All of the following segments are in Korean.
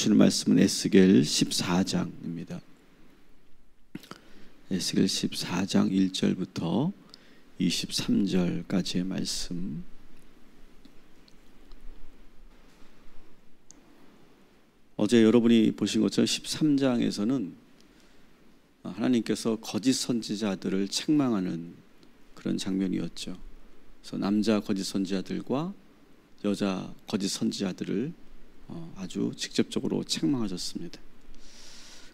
보시는 말씀은 에스겔 14장입니다. 에스겔 14장 1절부터 23절까지의 말씀. 어제 여러분이 보신 것처럼 13장에서는 하나님께서 거짓 선지자들을 책망하는 그런 장면이었죠. 그래서 남자 거짓 선지자들과 여자 거짓 선지자들을 아주 직접적으로 책망하셨습니다.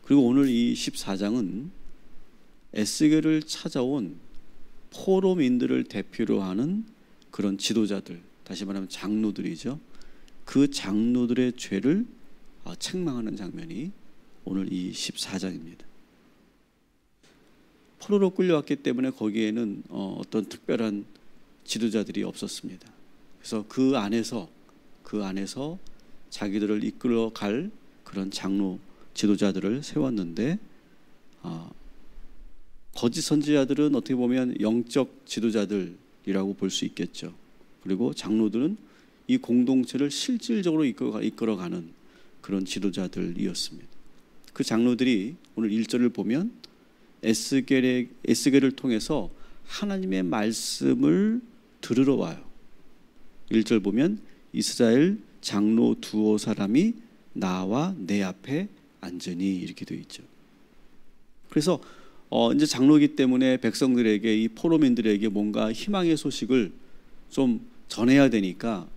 그리고 오늘 이 14장은 에스겔을 찾아온 포로민들을 대표로 하는 그런 지도자들, 다시 말하면 장로들이죠. 그 장로들의 죄를 책망하는 장면이 오늘 이 14장입니다. 포로로 끌려왔기 때문에 거기에는 어떤 특별한 지도자들이 없었습니다. 그래서 그 안에서 자기들을 이끌어갈 그런 장로 지도자들을 세웠는데, 거짓 선지자들은 어떻게 보면 영적 지도자들이라고 볼 수 있겠죠. 그리고 장로들은 이 공동체를 실질적으로 이끌어가는 그런 지도자들이었습니다. 그 장로들이 오늘 1절을 보면 에스겔을 통해서 하나님의 말씀을 들으러 와요. 1절 보면 이스라엘 장로 두어 사람이 나와 내 앞에 앉으니, 이렇게 되어 있죠. 그래서 이제 장로이기 때문에 백성들에게, 이 포로민들에게 뭔가 희망의 소식을 좀 전해야 되니까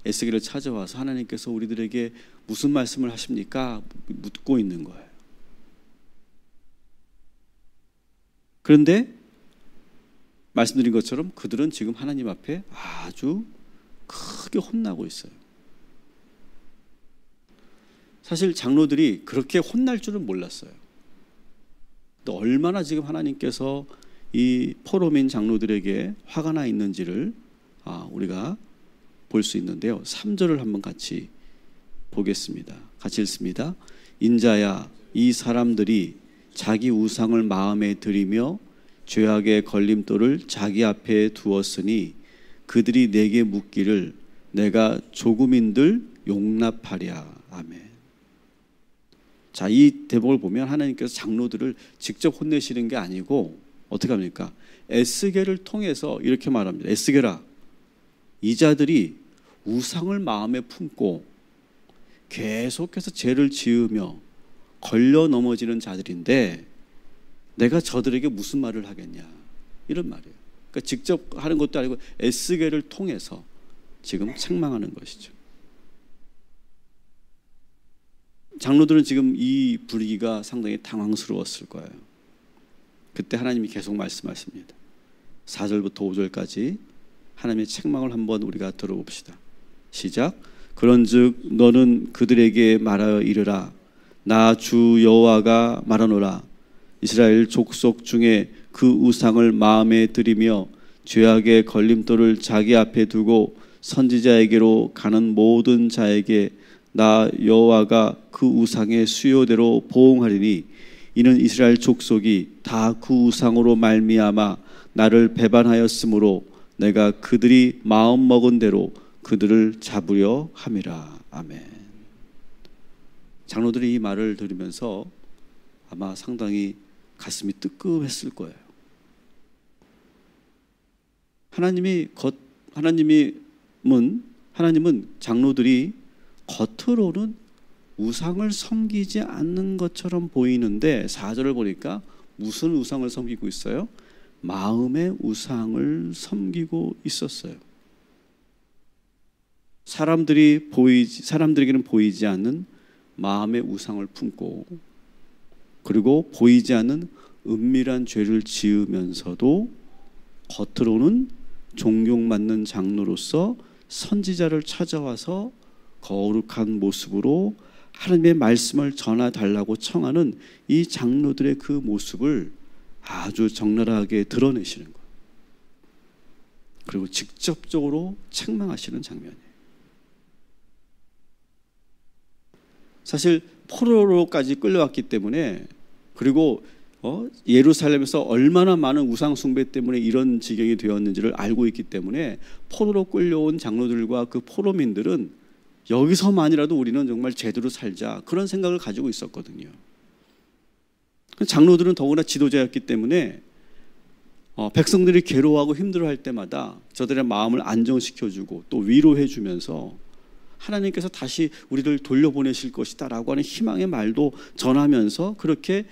에스겔을 찾아와서 하나님께서 우리들에게 무슨 말씀을 하십니까? 묻고 있는 거예요. 그런데 말씀드린 것처럼 그들은 지금 하나님 앞에 아주 크게 혼나고 있어요. 사실 장로들이 그렇게 혼날 줄은 몰랐어요. 또 얼마나 지금 하나님께서 이 포로민 장로들에게 화가 나 있는지를 우리가 볼 수 있는데요. 3절을 한번 같이 보겠습니다. 같이 읽습니다. 인자야, 이 사람들이 자기 우상을 마음에 들이며 죄악의 걸림돌을 자기 앞에 두었으니 그들이 내게 묻기를 내가 조금인들 용납하랴. 아멘. 자, 이 대목을 보면 하나님께서 장로들을 직접 혼내시는 게 아니고 어떻게 합니까? 에스겔을 통해서 이렇게 말합니다. 에스겔아, 이 자들이 우상을 마음에 품고 계속해서 죄를 지으며 걸려 넘어지는 자들인데 내가 저들에게 무슨 말을 하겠냐, 이런 말이에요. 그러니까 직접 하는 것도 아니고 에스겔을 통해서 지금 책망하는 것이죠. 장로들은 지금 이 분위기가 상당히 당황스러웠을 거예요. 그때 하나님이 계속 말씀하십니다. 4절부터 5절까지 하나님의 책망을 한번 우리가 들어봅시다. 시작. 그런즉 너는 그들에게 말하여 이르라. 나 주 여호와가 말하노라. 이스라엘 족속 중에 그 우상을 마음에 들이며 죄악의 걸림돌을 자기 앞에 두고 선지자에게로 가는 모든 자에게 나 여호와가 그 우상의 수요대로 보응하리니 이는 이스라엘 족속이 다 그 우상으로 말미암아 나를 배반하였으므로 내가 그들이 마음 먹은 대로 그들을 잡으려 함이라. 아멘. 장로들이 이 말을 들으면서 아마 상당히 가슴이 뜨끔했을 거예요. 하나님은 장로들이 겉으로는 우상을 섬기지 않는 것처럼 보이는데 4절을 보니까 무슨 우상을 섬기고 있어요? 마음의 우상을 섬기고 있었어요. 사람들에게는 보이지 않는 마음의 우상을 품고, 그리고 보이지 않는 은밀한 죄를 지으면서도 겉으로는 존경받는 장로로서 선지자를 찾아와서 거룩한 모습으로 하나님의 말씀을 전해달라고 청하는 이 장로들의 그 모습을 아주 적나라하게 드러내시는 거예요. 그리고 직접적으로 책망하시는 장면이에요. 사실 포로로까지 끌려왔기 때문에, 그리고 예루살렘에서 얼마나 많은 우상 숭배 때문에 이런 지경이 되었는지를 알고 있기 때문에 포로로 끌려온 장로들과 그 포로민들은 여기서만이라도 우리는 정말 제대로 살자, 그런 생각을 가지고 있었거든요. 장로들은 더구나 지도자였기 때문에 백성들이 괴로워하고 힘들어할 때마다 저들의 마음을 안정시켜주고 또 위로해주면서 하나님께서 다시 우리를 돌려보내실 것이다 라고 하는 희망의 말도 전하면서 그렇게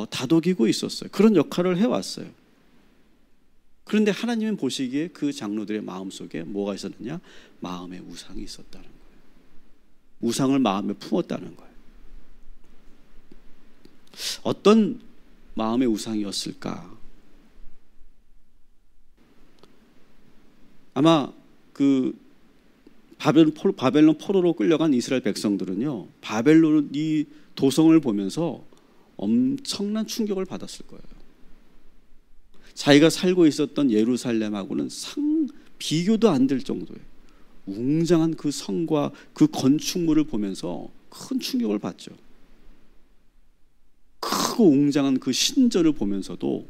다독이고 있었어요. 그런 역할을 해왔어요. 그런데 하나님은 보시기에 그 장로들의 마음속에 뭐가 있었느냐? 마음의 우상이 있었다는 거예요. 우상을 마음에 품었다는 거예요. 어떤 마음의 우상이었을까? 아마 그 바벨론 포로로 끌려간 이스라엘 백성들은요, 바벨론 이 도성을 보면서 엄청난 충격을 받았을 거예요. 자기가 살고 있었던 예루살렘하고는 비교도 안 될 정도의 웅장한 그 성과 그 건축물을 보면서 큰 충격을 받죠. 크고 웅장한 그 신전을 보면서도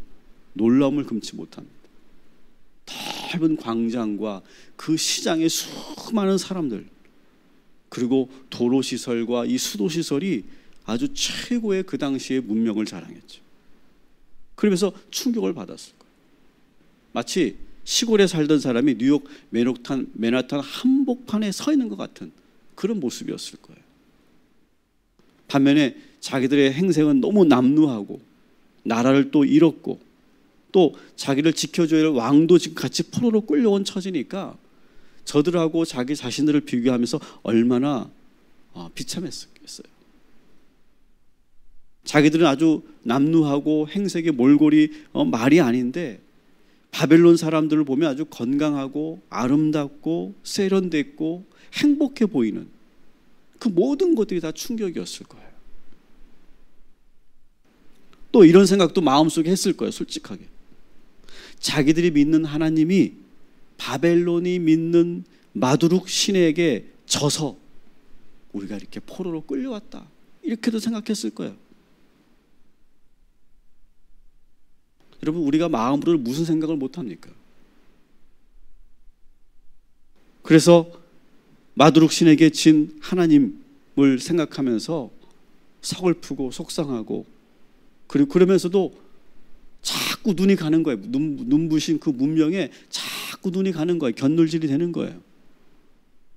놀라움을 금치 못합니다. 넓은 광장과 그 시장의 수많은 사람들, 그리고 도로시설과 이 수도시설이 아주 최고의 그 당시의 문명을 자랑했죠. 그러면서 충격을 받았을 거예요. 마치 시골에 살던 사람이 뉴욕 맨하탄 한복판에 서 있는 것 같은 그런 모습이었을 거예요. 반면에 자기들의 행색은 너무 남루하고 나라를 또 잃었고 또 자기를 지켜줘야 할 왕도 지금 같이 포로로 끌려온 처지니까 저들하고 자기 자신들을 비교하면서 얼마나 비참했겠어요. 자기들은 아주 남루하고 행색의 몰골이 말이 아닌데 바벨론 사람들을 보면 아주 건강하고 아름답고 세련됐고 행복해 보이는 그 모든 것들이 다 충격이었을 거예요. 또 이런 생각도 마음속에 했을 거예요. 솔직하게. 자기들이 믿는 하나님이 바벨론이 믿는 마두룩 신에게 져서 우리가 이렇게 포로로 끌려왔다, 이렇게도 생각했을 거예요. 여러분, 우리가 마음으로 무슨 생각을 못합니까? 그래서 마두룩 신에게 진 하나님을 생각하면서 서글프고 속상하고, 그리고 그러면서도 자꾸 눈이 가는 거예요. 눈부신 그 문명에 자꾸 눈이 가는 거예요. 견눌질이 되는 거예요.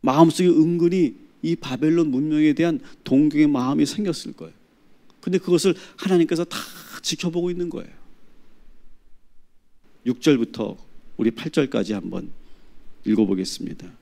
마음속에 은근히 이 바벨론 문명에 대한 동경의 마음이 생겼을 거예요. 근데 그것을 하나님께서 다 지켜보고 있는 거예요. 6절부터 우리 8절까지 한번 읽어보겠습니다.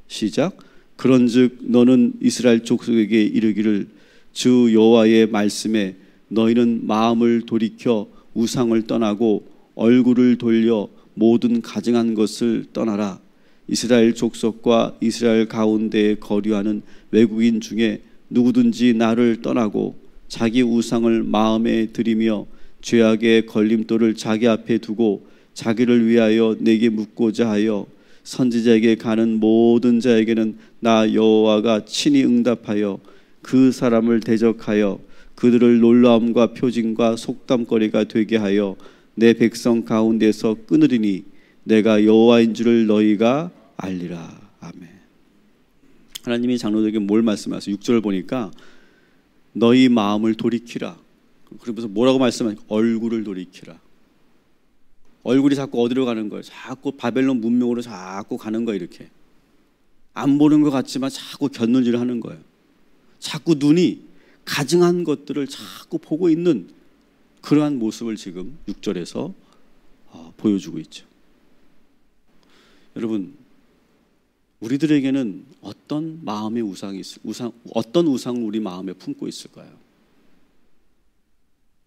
시작. 그런즉 너는 이스라엘 족속에게 이르기를 주 여호와의 말씀에 너희는 마음을 돌이켜 우상을 떠나고 얼굴을 돌려 모든 가증한 것을 떠나라. 이스라엘 족속과 이스라엘 가운데에 거류하는 외국인 중에 누구든지 나를 떠나고 자기 우상을 마음에 들이며 죄악의 걸림돌을 자기 앞에 두고 자기를 위하여 내게 묻고자 하여 선지자에게 가는 모든 자에게는 나 여호와가 친히 응답하여 그 사람을 대적하여 그들을 놀라움과 표징과 속담거리가 되게 하여 내 백성 가운데서 끊으리니 내가 여호와인 줄을 너희가 알리라. 아멘. 하나님이 장로들에게 뭘 말씀하세요? 6절을 보니까 너희 마음을 돌이키라. 그러면서 뭐라고 말씀하세요? 얼굴을 돌이키라. 얼굴이 자꾸 어디로 가는 거예요? 자꾸 바벨론 문명으로 자꾸 가는 거예요. 이렇게 안 보는 것 같지만 자꾸 견눈질을 하는 거예요. 자꾸 눈이 가증한 것들을 자꾸 보고 있는 그러한 모습을 지금 6절에서 보여주고 있죠. 여러분, 우리들에게는 어떤 마음의 어떤 우상을 우리 마음에 품고 있을까요?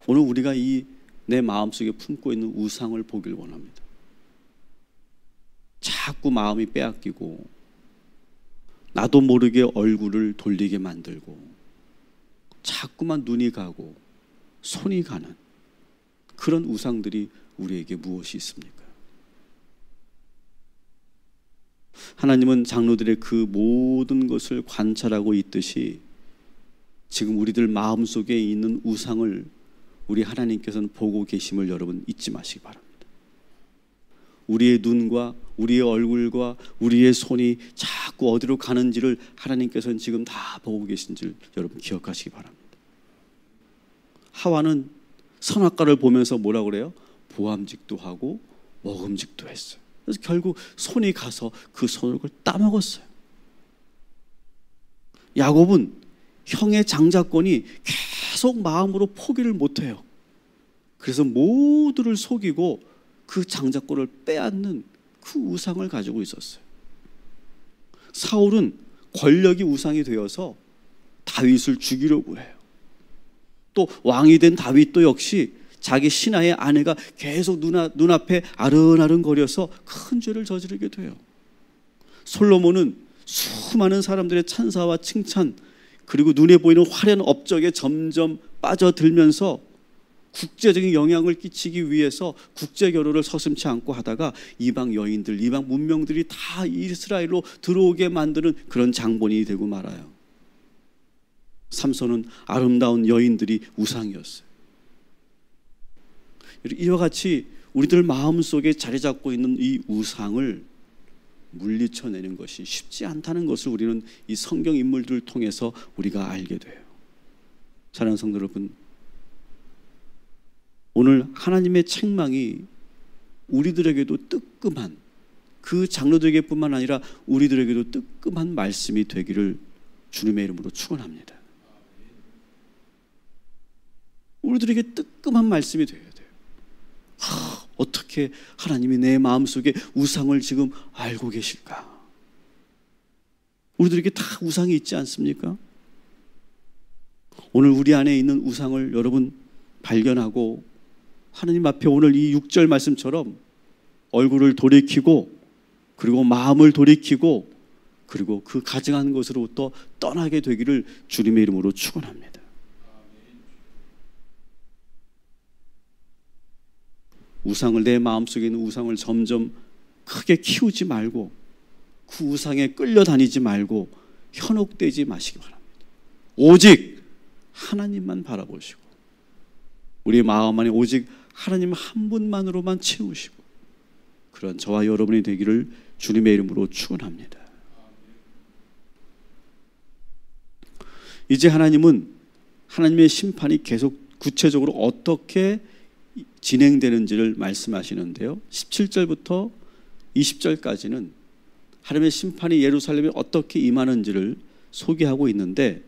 오늘 우리가 내 마음속에 품고 있는 우상을 보길 원합니다. 자꾸 마음이 빼앗기고 나도 모르게 얼굴을 돌리게 만들고 자꾸만 눈이 가고 손이 가는 그런 우상들이 우리에게 무엇이 있습니까? 하나님은 장로들의 그 모든 것을 관찰하고 있듯이 지금 우리들 마음속에 있는 우상을 우리 하나님께서는 보고 계심을 여러분 잊지 마시기 바랍니다. 우리의 눈과 우리의 얼굴과 우리의 손이 자꾸 자꾸 어디로 가는지를 하나님께서는 지금 다 보고 계신 줄 여러분 기억하시기 바랍니다. 하와는 선악과를 보면서 뭐라고 그래요? 보암직도 하고 먹음직도 했어요. 그래서 결국 손이 가서 그 손을 따먹었어요. 야곱은 형의 장자권이 계속 마음으로 포기를 못해요. 그래서 모두를 속이고 그 장자권을 빼앗는 그 우상을 가지고 있었어요. 사울은 권력이 우상이 되어서 다윗을 죽이려고 해요. 또 왕이 된 다윗도 역시 자기 신하의 아내가 계속 눈앞에 아른아른 거려서 큰 죄를 저지르게 돼요. 솔로몬은 수많은 사람들의 찬사와 칭찬 그리고 눈에 보이는 화려한 업적에 점점 빠져들면서 국제적인 영향을 끼치기 위해서 국제 결혼을 서슴지 않고 하다가 이방 여인들, 이방 문명들이 다 이스라엘로 들어오게 만드는 그런 장본인이 되고 말아요. 삼손은 아름다운 여인들이 우상이었어요. 이와 같이 우리들 마음속에 자리 잡고 있는 이 우상을 물리쳐내는 것이 쉽지 않다는 것을 우리는 이 성경 인물들을 통해서 우리가 알게 돼요. 사랑하는 성도 여러분, 오늘 하나님의 책망이 우리들에게도 뜨끔한 그 장로들에게뿐만 아니라 우리들에게도 뜨끔한 말씀이 되기를 주님의 이름으로 축원합니다. 우리들에게 뜨끔한 말씀이 되어야 돼요. 어떻게 하나님이 내 마음속에 우상을 지금 알고 계실까? 우리들에게 다 우상이 있지 않습니까? 오늘 우리 안에 있는 우상을 여러분 발견하고 하나님 앞에 오늘 이 6절 말씀처럼 얼굴을 돌이키고 그리고 마음을 돌이키고 그리고 그 가증한 것으로부터 떠나게 되기를 주님의 이름으로 축원합니다. 우상을 내 마음속에 있는 우상을 점점 크게 키우지 말고 그 우상에 끌려다니지 말고 현혹되지 마시기 바랍니다. 오직 하나님만 바라보시고 우리 마음 안에 오직 하나님 한 분만으로만 채우시고 그런 저와 여러분이 되기를 주님의 이름으로 축원합니다. 이제 하나님은 하나님의 심판이 계속 구체적으로 어떻게 진행되는지를 말씀하시는데요. 17절부터 20절까지는 하나님의 심판이 예루살렘에 어떻게 임하는지를 소개하고 있는데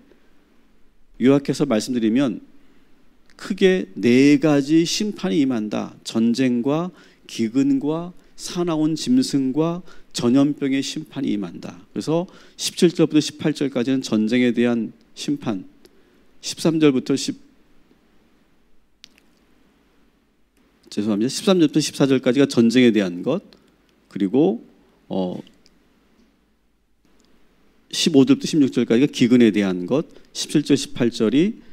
요약해서 말씀드리면 크게 4가지 심판이 임한다. 전쟁과 기근과 사나운 짐승과 전염병의 심판이 임한다. 그래서 17절부터 18절까지는 전쟁에 대한 심판, 13절부터 13절부터 14절까지가 전쟁에 대한 것, 그리고 15절부터 16절까지가 기근에 대한 것, 17절, 18절이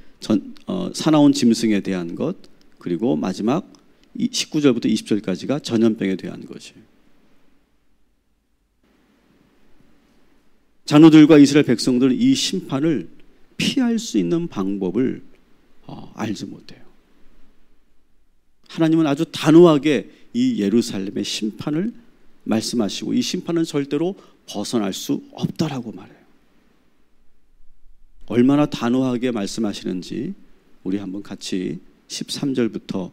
사나운 짐승에 대한 것, 그리고 마지막 19절부터 20절까지가 전염병에 대한 것이에요. 장로들과 이스라엘 백성들은 이 심판을 피할 수 있는 방법을 알지 못해요. 하나님은 아주 단호하게 이 예루살렘의 심판을 말씀하시고 이 심판은 절대로 벗어날 수 없다라고 말해요. 얼마나 단호하게 말씀하시는지 우리 한번 같이 13절부터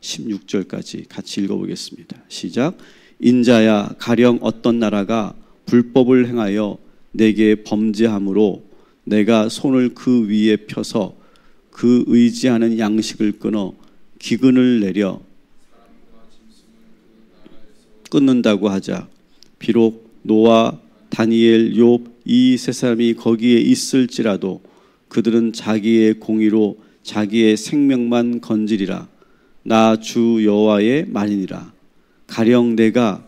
16절까지 같이 읽어보겠습니다. 시작. 인자야 가령 어떤 나라가 불법을 행하여 내게 범죄함으로 내가 손을 그 위에 펴서 그 의지하는 양식을 끊어 기근을 내려 끊는다고 하자. 비록 노아, 다니엘, 욥 이 세 사람이 거기에 있을지라도 그들은 자기의 공의로 자기의 생명만 건지리라. 나 주 여호와의 말이니라. 가령 내가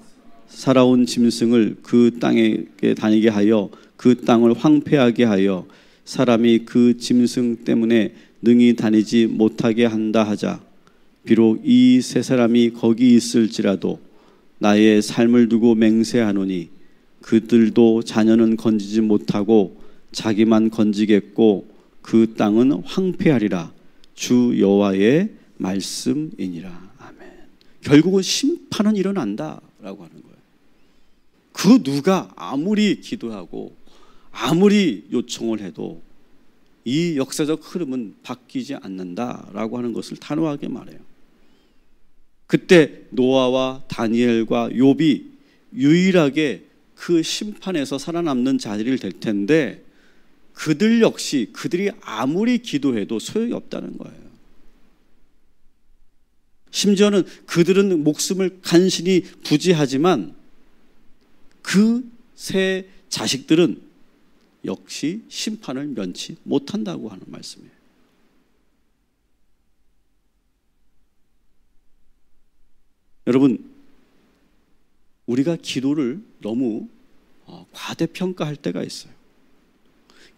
살아온 짐승을 그 땅에 다니게 하여 그 땅을 황폐하게 하여 사람이 그 짐승 때문에 능히 다니지 못하게 한다 하자. 비록 이 세 사람이 거기 있을지라도 나의 삶을 두고 맹세하노니 그들도 자녀는 건지지 못하고 자기만 건지겠고 그 땅은 황폐하리라. 주 여호와의 말씀이니라. 아멘. 결국은 심판은 일어난다라고 하는 거예요. 그 누가 아무리 기도하고 아무리 요청을 해도 이 역사적 흐름은 바뀌지 않는다라고 하는 것을 단호하게 말해요. 그때 노아와 다니엘과 욥이 유일하게 그 심판에서 살아남는 자리를 될 텐데 그들 역시 그들이 아무리 기도해도 소용이 없다는 거예요. 심지어는 그들은 목숨을 간신히 부지하지만 그 세 자식들은 역시 심판을 면치 못한다고 하는 말씀이에요. 여러분, 우리가 기도를 너무 과대평가할 때가 있어요.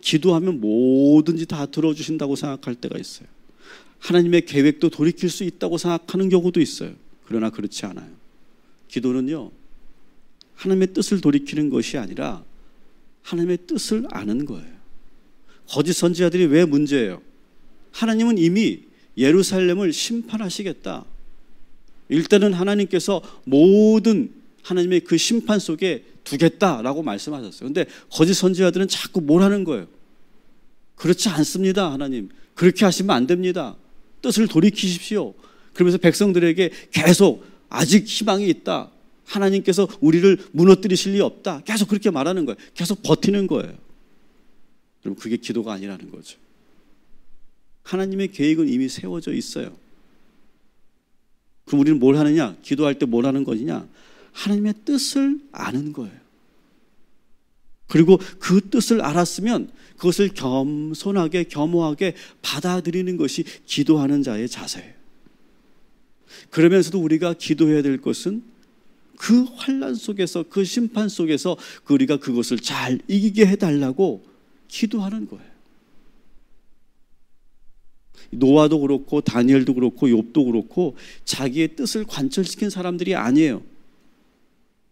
기도하면 뭐든지 다 들어주신다고 생각할 때가 있어요. 하나님의 계획도 돌이킬 수 있다고 생각하는 경우도 있어요. 그러나 그렇지 않아요. 기도는요, 하나님의 뜻을 돌이키는 것이 아니라 하나님의 뜻을 아는 거예요. 거짓 선지자들이 왜 문제예요? 하나님은 이미 예루살렘을 심판하시겠다. 일단은 하나님께서 모든 하나님의 그 심판 속에 두겠다라고 말씀하셨어요. 그런데 거짓 선지자들은 자꾸 뭘 하는 거예요? 그렇지 않습니다, 하나님. 그렇게 하시면 안 됩니다. 뜻을 돌이키십시오. 그러면서 백성들에게 계속 아직 희망이 있다. 하나님께서 우리를 무너뜨리실 리 없다. 계속 그렇게 말하는 거예요. 계속 버티는 거예요. 그럼 그게 기도가 아니라는 거죠. 하나님의 계획은 이미 세워져 있어요. 그럼 우리는 뭘 하느냐? 기도할 때 뭘 하는 거냐? 하나님의 뜻을 아는 거예요. 그리고 그 뜻을 알았으면 그것을 겸손하게 겸허하게 받아들이는 것이 기도하는 자의 자세예요. 그러면서도 우리가 기도해야 될 것은 그 환난 속에서 그 심판 속에서 우리가 그것을 잘 이기게 해달라고 기도하는 거예요. 노아도 그렇고 다니엘도 그렇고 욥도 그렇고 자기의 뜻을 관철시킨 사람들이 아니에요.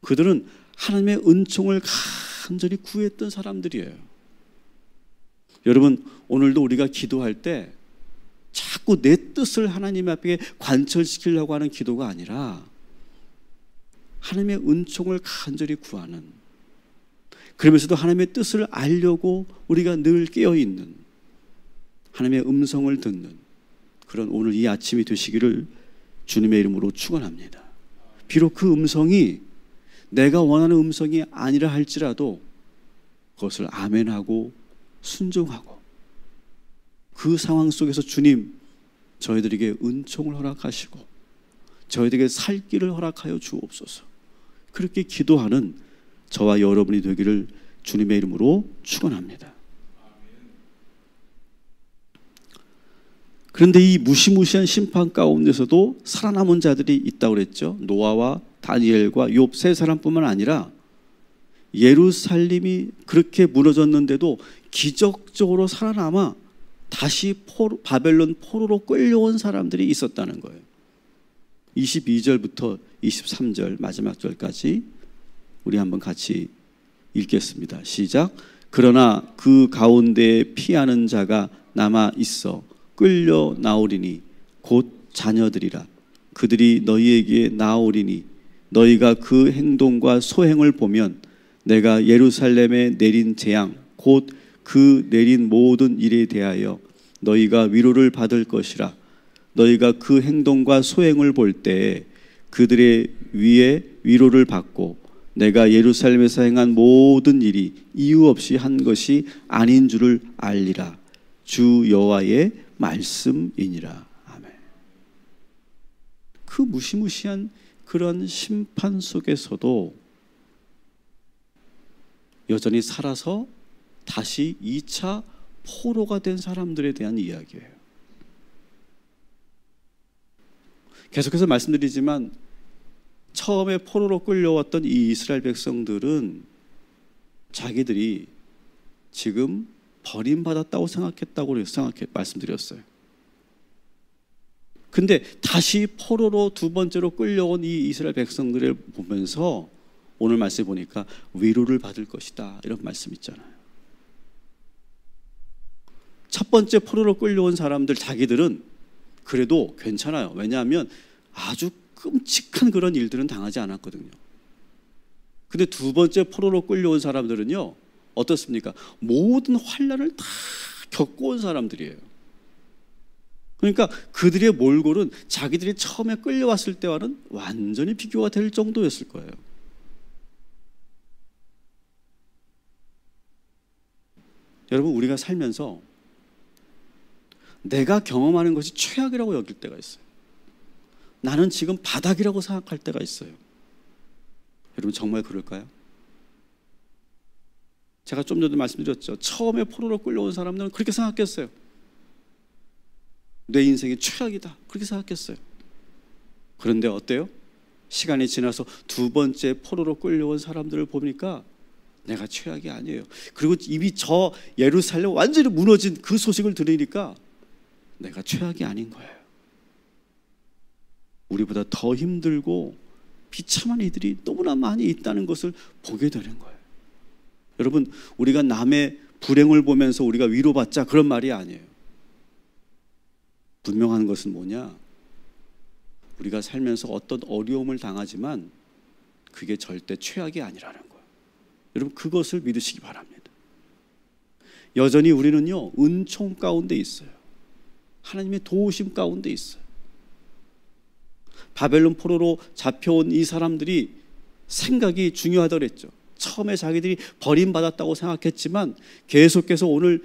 그들은 하나님의 은총을 간절히 구했던 사람들이에요. 여러분, 오늘도 우리가 기도할 때 자꾸 내 뜻을 하나님 앞에 관철시키려고 하는 기도가 아니라 하나님의 은총을 간절히 구하는, 그러면서도 하나님의 뜻을 알려고 우리가 늘 깨어있는, 하나님의 음성을 듣는 그런 오늘 이 아침이 되시기를 주님의 이름으로 축원합니다. 비록 그 음성이 내가 원하는 음성이 아니라 할지라도 그것을 아멘하고 순종하고 그 상황 속에서 주님, 저희들에게 은총을 허락하시고 저희들에게 살 길을 허락하여 주옵소서. 그렇게 기도하는 저와 여러분이 되기를 주님의 이름으로 축원합니다. 그런데 이 무시무시한 심판 가운데서도 살아남은 자들이 있다고 그랬죠. 노아와 다니엘과 욥 세 사람뿐만 아니라 예루살렘이 그렇게 무너졌는데도 기적적으로 살아남아 다시 바벨론 포로로 끌려온 사람들이 있었다는 거예요. 22절부터 23절 마지막 절까지 우리 한번 같이 읽겠습니다. 시작. 그러나 그 가운데에 피하는 자가 남아 있어 끌려 나오리니 곧 자녀들이라. 그들이 너희에게 나오리니 너희가 그 행동과 소행을 보면 내가 예루살렘에 내린 재앙 곧 그 내린 모든 일에 대하여 너희가 위로를 받을 것이라. 너희가 그 행동과 소행을 볼 때에 그들의 위에 위로를 받고 내가 예루살렘에서 행한 모든 일이 이유 없이 한 것이 아닌 줄을 알리라. 주 여호와의 말씀이니라. 아멘. 그 무시무시한 그런 심판 속에서도 여전히 살아서 다시 2차 포로가 된 사람들에 대한 이야기예요. 계속해서 말씀드리지만 처음에 포로로 끌려왔던 이 이스라엘 백성들은 자기들이 지금 버림받았다고 생각했다고 말씀드렸어요. 근데 다시 포로로 두 번째로 끌려온 이 이스라엘 백성들을 보면서 오늘 말씀에 보니까 위로를 받을 것이다 이런 말씀 있잖아요. 첫 번째 포로로 끌려온 사람들 자기들은 그래도 괜찮아요. 왜냐하면 아주 끔찍한 그런 일들은 당하지 않았거든요. 근데 두 번째 포로로 끌려온 사람들은요, 어떻습니까? 모든 환난을 다 겪고 온 사람들이에요. 그러니까 그들의 몰골은 자기들이 처음에 끌려왔을 때와는 완전히 비교가 될 정도였을 거예요. 여러분, 우리가 살면서 내가 경험하는 것이 최악이라고 여길 때가 있어요. 나는 지금 바닥이라고 생각할 때가 있어요. 여러분, 정말 그럴까요? 제가 좀 전에 말씀드렸죠. 처음에 포로로 끌려온 사람들은 그렇게 생각했어요. 내 인생이 최악이다, 그렇게 생각했어요. 그런데 어때요? 시간이 지나서 두 번째 포로로 끌려온 사람들을 보니까 내가 최악이 아니에요. 그리고 이미 저 예루살렘 완전히 무너진 그 소식을 들으니까 내가 최악이 아닌 거예요. 우리보다 더 힘들고 비참한 이들이 너무나 많이 있다는 것을 보게 되는 거예요. 여러분, 우리가 남의 불행을 보면서 우리가 위로받자, 그런 말이 아니에요. 분명한 것은 뭐냐? 우리가 살면서 어떤 어려움을 당하지만 그게 절대 최악이 아니라는 거예요. 여러분, 그것을 믿으시기 바랍니다. 여전히 우리는요, 은총 가운데 있어요. 하나님의 도우심 가운데 있어요. 바벨론 포로로 잡혀온 이 사람들이 생각이 중요하다고 그랬죠. 처음에 자기들이 버림받았다고 생각했지만 계속해서 오늘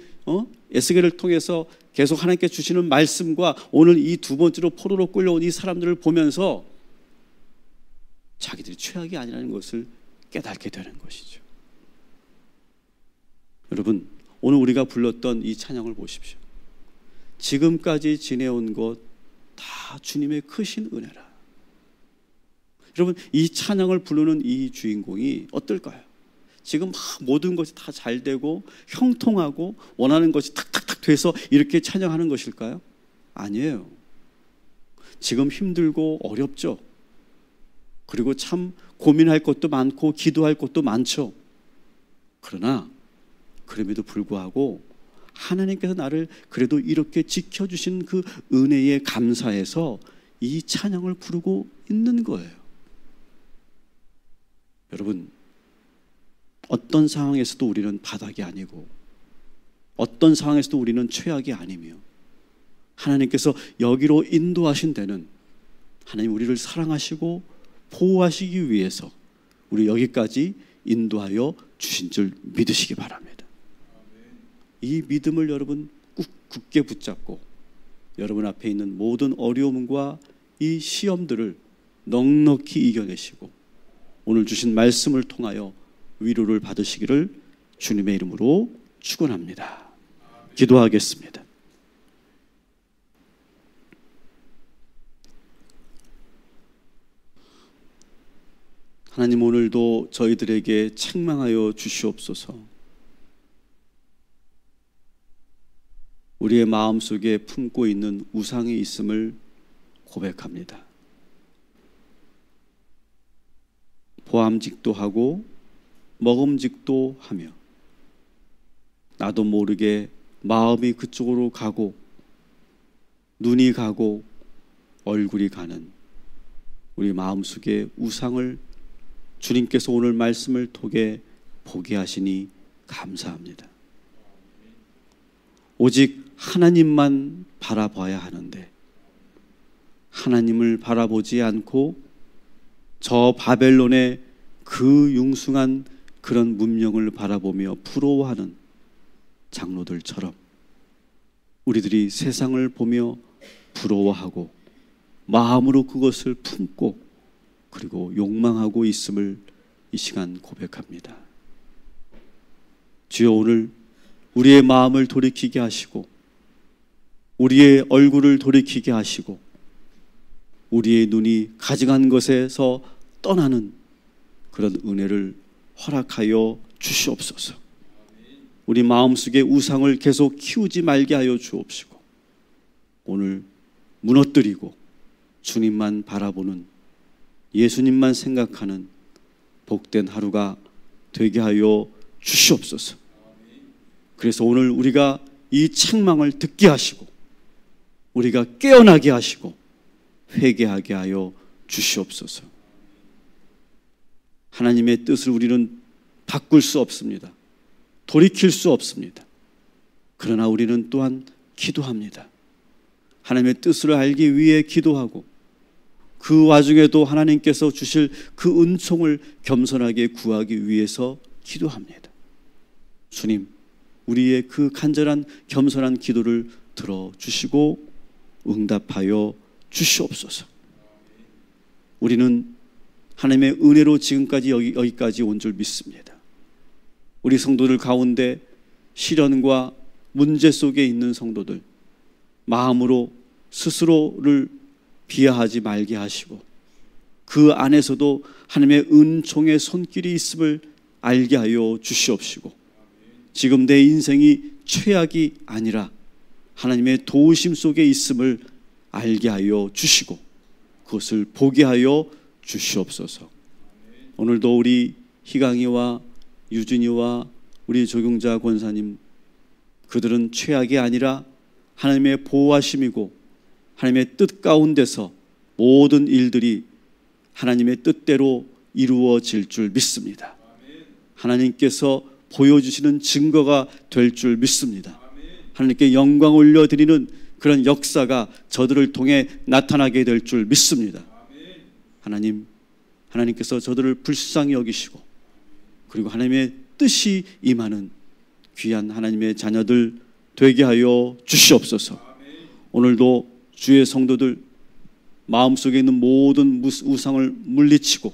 에스겔을 통해서 계속 하나님께 주시는 말씀과 오늘 이 두 번째로 포로로 끌려온 이 사람들을 보면서 자기들이 최악이 아니라는 것을 깨닫게 되는 것이죠. 여러분, 오늘 우리가 불렀던 이 찬양을 보십시오. 지금까지 지내온 것 다 주님의 크신 은혜라. 여러분, 이 찬양을 부르는 이 주인공이 어떨까요? 지금 막 모든 것이 다 잘 되고 형통하고 원하는 것이 탁탁탁 돼서 이렇게 찬양하는 것일까요? 아니에요. 지금 힘들고 어렵죠. 그리고 참 고민할 것도 많고 기도할 것도 많죠. 그러나 그럼에도 불구하고 하나님께서 나를 그래도 이렇게 지켜주신 그 은혜에 감사해서 이 찬양을 부르고 있는 거예요. 여러분, 어떤 상황에서도 우리는 바닥이 아니고 어떤 상황에서도 우리는 최악이 아니며 하나님께서 여기로 인도하신 데는 하나님 우리를 사랑하시고 보호하시기 위해서 우리 여기까지 인도하여 주신 줄 믿으시기 바랍니다. 이 믿음을 여러분 굳게 붙잡고 여러분 앞에 있는 모든 어려움과 이 시험들을 넉넉히 이겨내시고 오늘 주신 말씀을 통하여 위로를 받으시기를 주님의 이름으로 축원합니다. 기도하겠습니다. 하나님, 오늘도 저희들에게 책망하여 주시옵소서. 우리의 마음속에 품고 있는 우상이 있음을 고백합니다. 보암직도 하고 먹음직도 하며 나도 모르게 마음이 그쪽으로 가고 눈이 가고 얼굴이 가는 우리 마음속에 우상을 주님께서 오늘 말씀을 통해 보게 하시니 감사합니다. 오직 하나님만 바라봐야 하는데 하나님을 바라보지 않고 저 바벨론의 그 융숭한 그런 문명을 바라보며 부러워하는 장로들처럼 우리들이 세상을 보며 부러워하고 마음으로 그것을 품고 그리고 욕망하고 있음을 이 시간 고백합니다. 주여, 오늘 우리의 마음을 돌이키게 하시고 우리의 얼굴을 돌이키게 하시고 우리의 눈이 가증한 것에서 떠나는 그런 은혜를 허락하여 주시옵소서. 우리 마음속에 우상을 계속 키우지 말게 하여 주옵시고 오늘 무너뜨리고 주님만 바라보는 예수님만 생각하는 복된 하루가 되게 하여 주시옵소서. 그래서 오늘 우리가 이 책망을 듣게 하시고 우리가 깨어나게 하시고 회개하게 하여 주시옵소서. 하나님의 뜻을 우리는 바꿀 수 없습니다. 돌이킬 수 없습니다. 그러나 우리는 또한 기도합니다. 하나님의 뜻을 알기 위해 기도하고 그 와중에도 하나님께서 주실 그 은총을 겸손하게 구하기 위해서 기도합니다. 주님, 우리의 그 간절한 겸손한 기도를 들어주시고 응답하여 주시옵소서. 우리는 하나님의 은혜로 지금까지 여기까지 온 줄 믿습니다. 우리 성도들 가운데 시련과 문제 속에 있는 성도들, 마음으로 스스로를 비하하지 말게 하시고 그 안에서도 하나님의 은총의 손길이 있음을 알게 하여 주시옵시고 지금 내 인생이 최악이 아니라 하나님의 도우심 속에 있음을 알게 하여 주시고 그것을 보게 하여 주시옵소서. 오늘도 우리 희강이와 유진이와 우리 조경자 권사님, 그들은 최악이 아니라 하나님의 보호하심이고 하나님의 뜻 가운데서 모든 일들이 하나님의 뜻대로 이루어질 줄 믿습니다. 하나님께서 보여주시는 증거가 될 줄 믿습니다. 하나님께 영광 올려드리는 그런 역사가 저들을 통해 나타나게 될 줄 믿습니다. 하나님께서 저들을 불쌍히 여기시고 그리고 하나님의 뜻이 임하는 귀한 하나님의 자녀들 되게 하여 주시옵소서. 오늘도 주의 성도들 마음속에 있는 모든 우상을 물리치고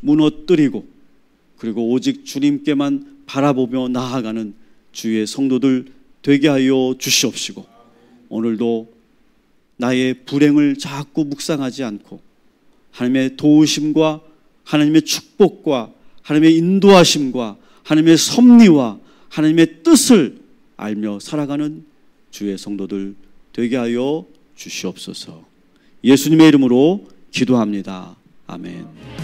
무너뜨리고 그리고 오직 주님께만 바라보며 나아가는 주의 성도들 되게 하여 주시옵시고 오늘도 나의 불행을 자꾸 묵상하지 않고 하나님의 도우심과 하나님의 축복과 하나님의 인도하심과 하나님의 섭리와 하나님의 뜻을 알며 살아가는 주의 성도들 되게 하여 주시옵소서. 예수님의 이름으로 기도합니다. 아멘.